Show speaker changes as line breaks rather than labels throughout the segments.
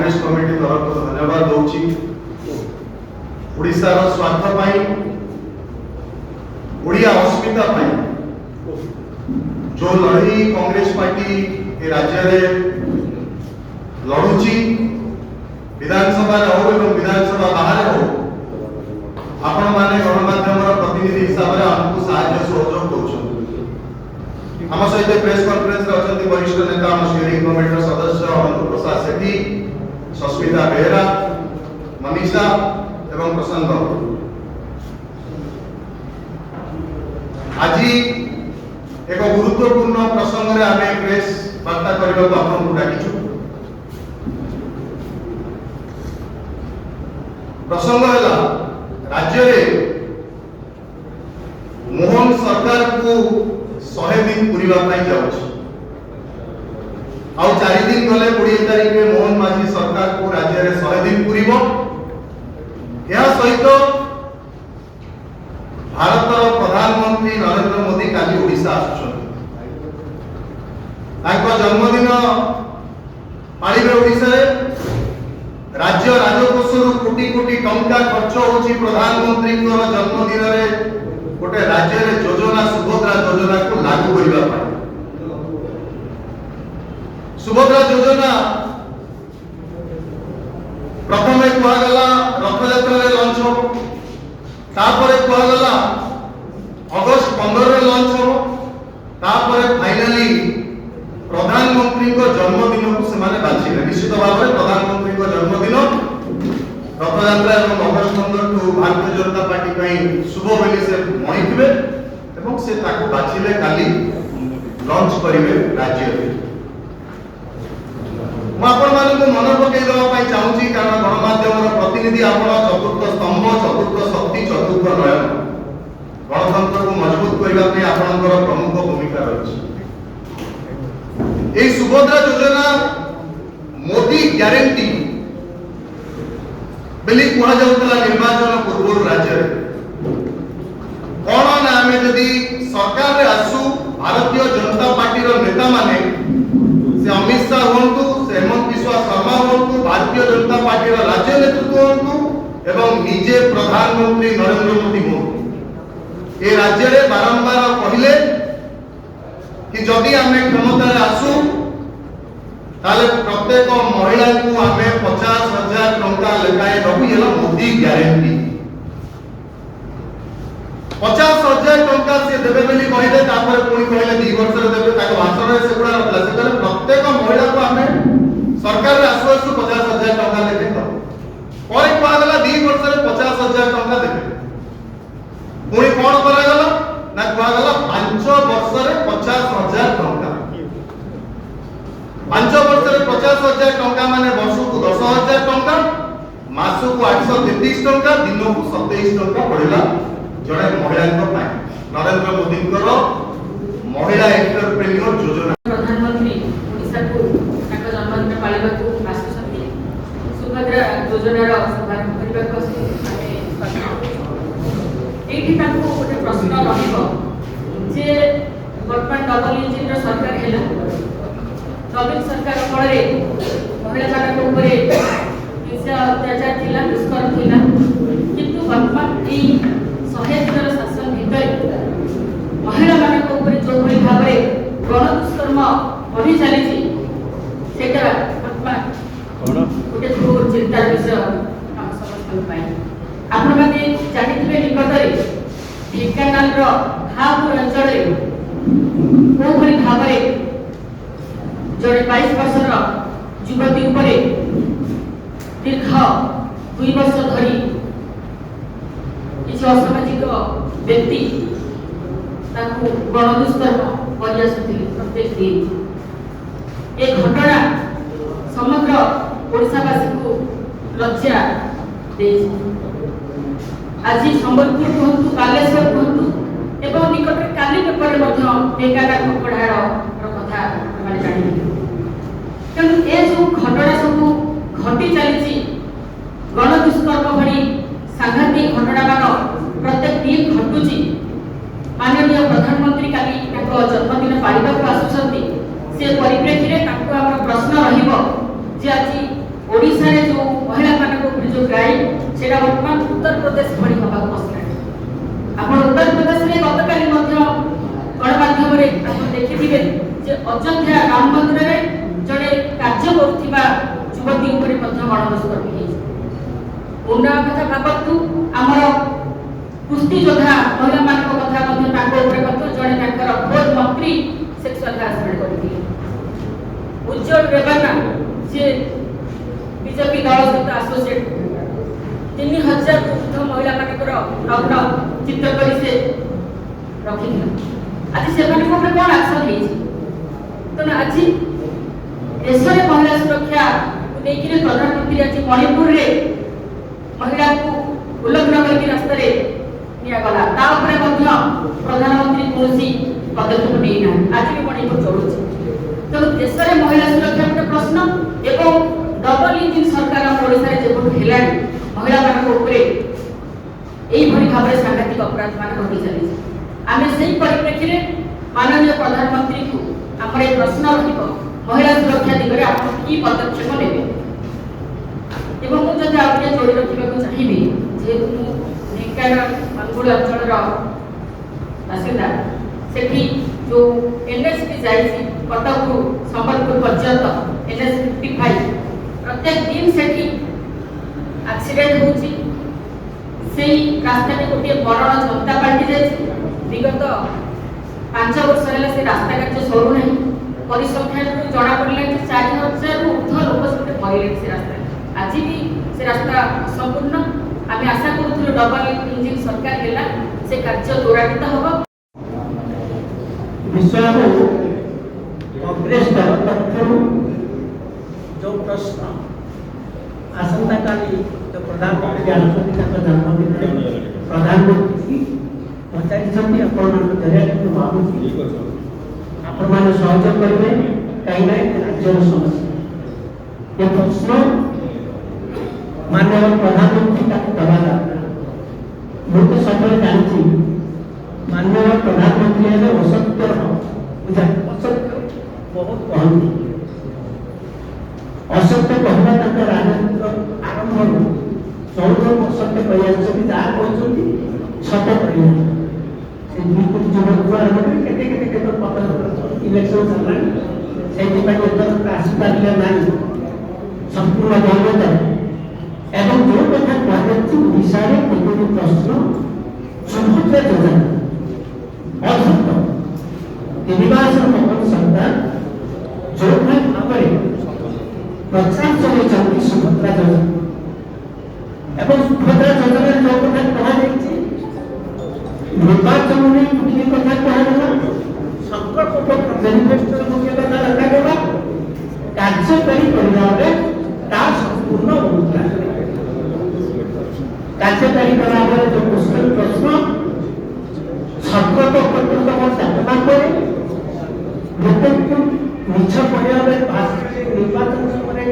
Congress committee तरफ धन्यवाद दूची। ओडिशार स्वार्थ पाई ओडिया अस्मिता पाई जो लड़ी कांग्रेस पार्टी ए राज्य रे लड़ुची विधानसभा हो एवं विधानसभा बाहर हो आपण माने गणमाध्यम प्रतिनिधि हिसाब से हमको साहाय्य सहयोग कर आम सहित प्रेस कॉन्फ्रेंस अच्छा वरिष्ठ नेता स्टीयरिंग कमिटी सदस्य अनंत प्रसाद सेठी, सस्मिता बेहरा, मनीषा एवं प्रशांत। आज एक गुरुत्वपूर्ण प्रसंग में आम प्रेस वार्ता करने को आपको डाकिछु। प्रसंग है राज्य में मोहन सरकार को 100 दिन पूरा जाऊँ आउ 4 दिन गले 20 तारीख में मोहन माझी सरकार को राज्य में 100 दिन पूरीब। यह सहित भारत प्रधानमंत्री नरेंद्र मोदी काली ओडिशा जन्मदिन पालिबे। ओडिशा राज्य राजकोषर कोटी कोटी टंका खर्च होची प्रधानमंत्री जन्मदिन रे गोटे राज्य रे योजना सुभद्रा योजना को लागू करबा पाई। सुभद्रा योजना प्रथम कहगला रथ यात्रा रे लॉन्च हो, तापरे कहगला अगस्त 15 रे लॉन्च हो, तापरे फाइनली प्रधानमंत्री को जन्मदिन को से माने बाछिले। निश्चित भाव में प्रधानमंत्री को जन्मदिन रथ यात्रा और अगस्त 15 को भारतीय जनता पार्टी पई शुभ बोली से मणिथिबे एवं से ताको बाछिले काली लॉन्च करिवे राज्य रे। म आपण मानक मन पकई देबा पई चाहूची कारण गणमाध्यम प्रतिनिधि आपण चतुर्थ स्तंभ, चतुर्थ शक्ति, चतुर्थ नयन गणतंत्र को मजबूत करबा पई आपनकर प्रमुख भूमिका रहिछि। ए सुभद्रा योजना मोदी ग्यारंटी बेली कहा जाउतला निर्वाचन पूर्व राज्य कौन ना आम जदि सरकार रे आसु भारतीय जनता पार्टी रो नेता माने से अमित शाह होंतु, से हेमंत बिश्वा शर्मा होंतु, भारतीय जनता पार्टी रो राज्य नेतृत्व होंतु एवं निजे प्रधानमंत्री नरेंद्र मोदी होंतु ए राज्य रे बारंबार कहले कि जदि आमे क्षमता रे आसु ताले प्रत्येक महिला को आमे 50,000 टंका लेखाए दबी है मोदी ग्यारंटी। 50,000 टंका से देबे बेली कहले तापर पुणी कहले 2 वर्ष रे देबे ताको भाषण रे सेगुडा नथला से कहले प्रत्येक महिला को आमे सरकार रे आसु आसु 50,000 टंका लेखे दो और कहला 2 वर्ष रे 50,000 टंका देबे। पुणी कोन करा गला ना कहला 5 वर्ष रे 50,000 टंका। 5 वर्ष रे 50,000 टंका माने वर्ष को 10,000 टंका, मास को 833 टंका, दिन को 27 टंका पड़ेला जड़े महिला पाए। नरेंद्र मोदी महिला एंटरप्रेन्योर योजना
प्रधानमंत्री ओडिशा को ताका जन्मदिन पालिबा को आसुसंती सुभद्रा योजनार शुभारंभ करबा को एठी ताको गोटे प्रश्न रहिबो जे वर्तमान डबल इंजिन रो सरकार हेला नवीन सरकार फल महिला मान हिंसा अत्याचार थिला, दुष्कर्म थिला, किंतु वर्तमान यही 100 दिन शासन भितर महिला मान जो भाई भाव में गण दुष्कर्म बढ़ी चली वर्तमान गोटे घोर चिंतार विषय आम समस्त आपण मैंने जानिथिबे निकटरे ढेंकानाल हापुर अंचल को भली भाव में जड़े 22 वर्षर युवती उपरे दीर्घ 2 वर्ष धरी किसी असामाजिक व्यक्ति गण दुष्कर्म कर प्रत्येक दिन। एक घटना समग्र ओडिशावासी को लज्जा दे। आज संबलपुर कहतु, बालेश्वर कहतु एवं निकट काली पेपर ढेंकानाल खपड़ार कथा मैंने जानी। तेणु ए जो घटना सब घटी चली गण दुष्कर्म भली सांघातिक घटना मान प्रत्येक दिन घटुची। माननीय प्रधानमंत्री काली जन्मदिन पालिबा आसुचंती से परिप्रेक्षी रे आम प्रश्न रहिबो जे आज ओडिशा रे जो महिला मानक ऊपर जो क्राइम सेटा वर्तमान उत्तर प्रदेश भली हवा बसलानी आपण उत्तर प्रदेश रे गतकाली मध्य गणमाध्यम रे आपण देखिथिबे जे अयोध्या राम मंदिर रे जणे कार्य करुथिबा युवती ऊपर मध्य गणदुष्कर्म हेछि उन्ना कथा भाबतु हमर कुस्ती योद्धा महिला मानक कथा मध्य ताको ऊपर मध्य जणे ताकर खोज मंत्री सेक्सुअल हरासमेंट करथिले उज्जवल रेवन्ना जे बीजेपी दल सहित एसोसिएट 3000 ऊर्ध्व महिला मानकर नग्न चित्र करी से रखिथिले आज से माने कोन एक्शन हेछि तो आज देश में महिला सुरक्षा को लेकर प्रधानमंत्री आज मणिपुर रे महिला को उल्लंघन करके रास्ता रे निया गला ता ऊपर मध्य प्रधानमंत्री कोसी पदक्षेप नै ना आज भी मणिपुर चलुछि तो देश में महिला सुरक्षा गोटे प्रश्न एवं डबल इंजिन सरकार ओडिशा रे जेबो हेलानी महिला मान ऊपर एई भली भाबरे सांघातिक अपराध मान घटी चली आमे सेही परिप्रेक्षी रे माननीय प्रधानमंत्री को हमर ए प्रश्न रहिबो महिला सुरक्षा दिगरे आपण की पदक्षेप लेबे एवं मु जदि आपके जोड़ी रखिबा को चाहिबी जे मु ढेंकानाल मानगुड़ी अंचल रो बासिंदा सेठी जो एनएसपी जाईसी कटक संबलपुर पर्यंत एनएस 55 प्रत्येक दिन सेठी एक्सीडेंट होची सेही रास्ता में गोटे मरण जनता पार्टी जाईसी विगत 5 वर्ष हेला से रास्ता कार्य सरू नहीं परिसंख्यान जना पड़ला कि 4000 रु ऊर्ध्व लोक से मरिले से रास्ता आज भी से रास्ता संपूर्ण आमे आशा करूथुलो डबल इंजिन सरकार हेला से कार्य त्वरान्वित होबो
विषय कांग्रेस दल पक्षरु जो प्रश्न आसंता काली जो प्रधानमंत्री आलोचना जन्मदिन प्रधानमंत्री पचारि आपण दरिया भावुची आपण माने सहयोग करेंगे कहीं ना राज्य समस्या ये प्रश्न माननीय प्रधानमंत्री का दबादा मुझे सब जानती माननीय प्रधानमंत्री ने असत्य बुझा असत्य बहुत कहती असत्य कहवा तक राजनीतिक आरंभ 14 असत्य कहते जहाँ कहते सत कह से 2 कोटी जन आरंभ केते केते केते पता इलेक्शन चललानी से आसीपारे ना संपूर्ण जनता एवं जो कथा कहते ओडिशा गोटे प्रश्न समृद्ध योजना असत्य निवास मोहन सरकार जो भाव प्रचार चलती सुभद्रा योजना एवं सुभद्रा योजना जो कथा कह निर्वाचन में गोटे कथा कहला संकल्प मैनिफेस्टो गोटे कथा रखा कार्यकारी करने संपूर्ण कार्यकारी करने जो क्वेश्चन प्रश्न संकल्प पर्यटन साधना करे लोक मिछ कहवा निर्वाचन समय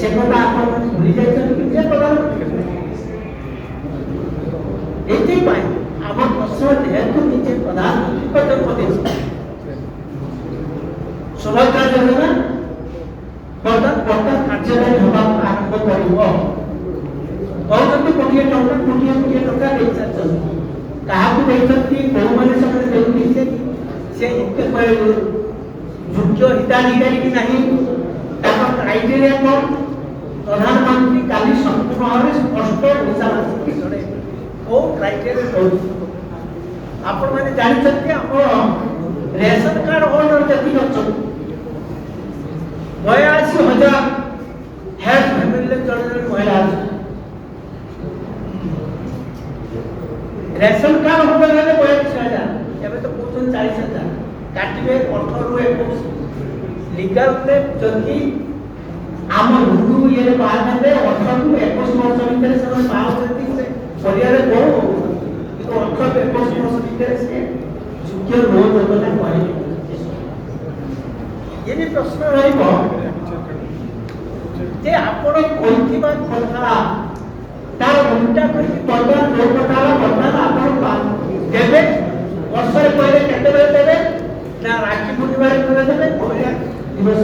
से कथा आप भूली जाइए प्रधान आम प्रश्न जेहेतु निजे प्रधानमंत्री जन्मदिन सुभद्रा योजना बर्तमान कार्यकारी होगा आरंभ कर कोटी टका क्या कौ मैंने योग्य हिताधिकारी कि ना क्राइटेरिया कौन प्रधानमंत्री काली संपूर्ण भाव में स्पष्ट ओडावासी जड़े कौ क्राइटेरिया कौन आपण मैंने जानते आप रेशन कार्ड होल्डर जी अच्छा 82,000 हेड फैमिली जड़े महिला रेशन कार्ड होल्डर है 82,000 एवं तो कहते 40,000 काटे 18 रु 21 लीगल जदि आम हिंदू ये बाहर 18 रु 21 वर्ष भितर से बाहर परिवार कौ 18 रु 21 वर्ष भितर से योग्य लोन योजना कह ये प्रश्न जे आपण कहिथिबा कथा तार उल्टा करके बर्तमान जो कथा बर्तमान आपण देबे वर्ष रे पहले केते बेले देबे ना राखी पूर्णिमा रे देबे महिला दिवस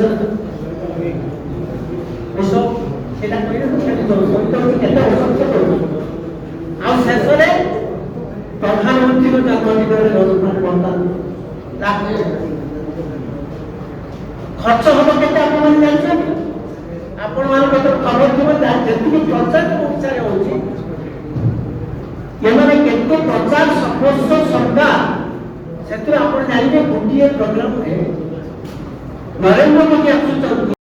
সেটা କହିଲେ ମୁଁ ଖାଲି କହିଥାଉଛି କେତେ ବର୍ଷ କରୁଛି ଆଉ ଶେଷରେ ପ୍ରଧାନମନ୍ତ୍ରୀଙ୍କ ଜନ୍ମଦିନରେ ରଜପାନ ବର୍ତ୍ତମାନ ଖର୍ଚ୍ଚ ହବ କେତେ ଆପଣମାନେ ଜାଣିଛନ୍ତି? ଆପଣମାନଙ୍କ ତ ଖବର ଥିବ ଯେତିକି ପ୍ରଚାର ଓଡ଼ିଶାରେ ହଉଛି ଏମାନେ କେତେ ପ୍ରଚାର ସର୍ବସ୍ୱ ସରକାର ସେଥିରେ ଆପଣ ଜାଣିବେ ଗୋଟିଏ ପ୍ରୋଗ୍ରାମରେ ନରେନ୍ଦ୍ର ମୋଦି ଆସୁଛନ୍ତି